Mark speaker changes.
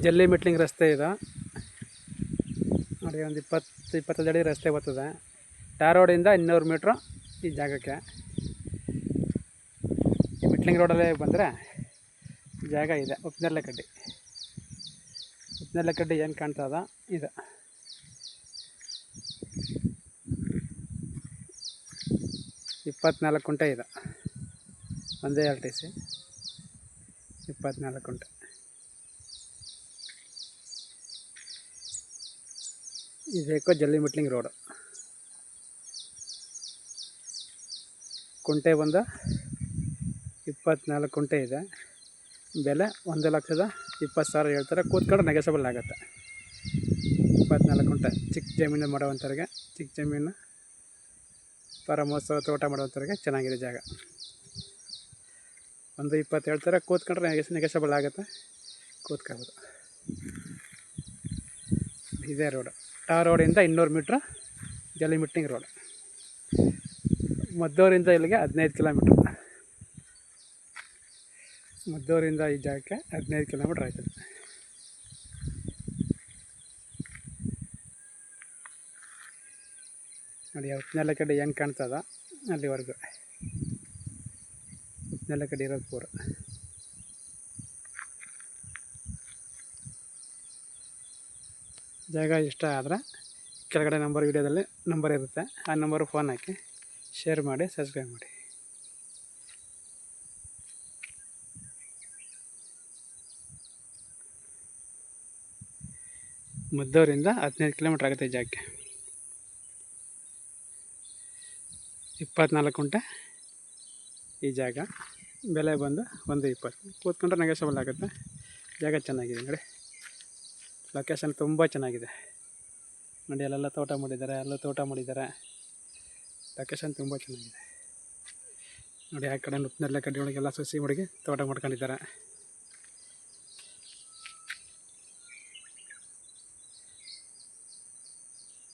Speaker 1: ಜಲ್ಲಿ ಮೆಟ್ಲಿಂಗ್ ರಸ್ತೆ ಇದು ನೋಡಿ. ಒಂದು 20-25 ಅಡಿ ರಸ್ತೆ ಬರ್ತದೆ. ಟಾರ್ ರೋಡಿಂದ 200 ಮೀಟ್ರು ಈ ಜಾಗಕ್ಕೆ. ಈ ಮೆಟ್ಲಿಂಗ್ ರೋಡಲ್ಲೇ ಬಂದರೆ ಜಾಗ ಇದೆ. ಉಪ್ನೆರ್ಲೆಕಡ್ಡಿ ಏನು ಕಾಣ್ತದ ಇದು. ಇದು 24 ಕುಂಟೆ ಇದೆ. ಒಂದೇ RTC 24 ಕುಂಟೆ. ಇದೇಕೋ ಜಲ್ಲಿ ಮೆಟ್ಲಿಂಗ್ ರೋಡು. ಕುಂಟೆ ಬಂದು 24 ಕುಂಟೆ ಇದೆ. ಬೆಲೆ 1,20,000 ಹೇಳ್ತಾರೆ. ಕೂತ್ಕೊಂಡ್ರೆ ನೆಗೆಸಬಲ್ ಆಗುತ್ತೆ. 24 ಕುಂಟೆ. ಚಿಕ್ಕ ಜಮೀನು ಮಾಡೋವಂಥವ್ರಿಗೆ, ಚಿಕ್ಕ ಜಮೀನು ಪರಾಮೋತ್ಸವ ತೋಟ ಮಾಡೋವಂಥವ್ರಿಗೆ ಚೆನ್ನಾಗಿದೆ ಜಾಗ. 1,20 ಹೇಳ್ತಾರೆ. ಕೂತ್ಕೊಂಡ್ರೆ ನೆಗೆಸಬಲ್ ಆಗುತ್ತೆ, ಕೂತ್ಕೋಬೋದು. ಇದೇ ರೋಡು. ಟಾರ್ ರೋಡಿಂದ 200 ಮೀಟ್ರ್ ಜಲ್ಲಿ ಮೆಟ್ಲಿಂಗ್ ರೋಡ್. ಮದ್ದೂರಿಂದ ಇಲ್ಲಿಗೆ 15 ಕಿಲೋಮೀಟ್ರ್. ಮದ್ದೂರಿಂದ ಈ ಜಾಗಕ್ಕೆ 15 ಕಿಲೋಮೀಟ್ರ್ ಆಯ್ತದೆ. ನೋಡಿ, ಉಪ್ನೆರ್ಲೆಕಡ್ಡಿ ಏನು ಕಾಣ್ತದ ಅಲ್ಲಿವರೆಗೂ. ಉಪ್ನೆರ್ಲೆಕಡ್ಡಿ ಇರೋದು ಪೂರ. ಜಾಗ ಇಷ್ಟ ಆದರೆ ಕೆಳಗಡೆ ವಿಡಿಯೋದಲ್ಲಿ ನಂಬರ್ ಇರುತ್ತೆ. ಆ ನಂಬರು ಫೋನ್ ಹಾಕಿ, ಶೇರ್ ಮಾಡಿ, ಸಬ್ಸ್ಕ್ರೈಬ್ ಮಾಡಿ. ಮದ್ದೂರಿಂದ 15 ಕಿಲೋಮೀಟ್ರ್ ಆಗುತ್ತೆ ಈ ಜಾಗಕ್ಕೆ. 24 ಕುಂಟೆ ಈ ಜಾಗ. ಬೆಲೆ ಬಂದು 1,20. ಕೂತ್ಕೊಂಡ್ರೆ ನೆಗೆಸಬಲ್ ಆಗುತ್ತೆ. ಜಾಗ ಚೆನ್ನಾಗಿದೆ ನೋಡಿ. ಲೊಕೇಶನ್ ತುಂಬ ಚೆನ್ನಾಗಿದೆ ನೋಡಿ. ಅಲ್ಲೆಲ್ಲ ತೋಟ ಮಾಡಿದ್ದಾರೆ, ಅಲ್ಲೂ ತೋಟ ಮಾಡಿದ್ದಾರೆ. ಲೊಕೇಶನ್ ತುಂಬ ಚೆನ್ನಾಗಿದೆ ನೋಡಿ. ಆ ಕಡೆ ಉಪ್ನೆರ್ಲೆಕಡ್ಡಿ ಒಳಗೆಲ್ಲ ಸಸಿ ಹುಡುಗಿ ತೋಟ ಮಾಡ್ಕೊಂಡಿದ್ದಾರೆ.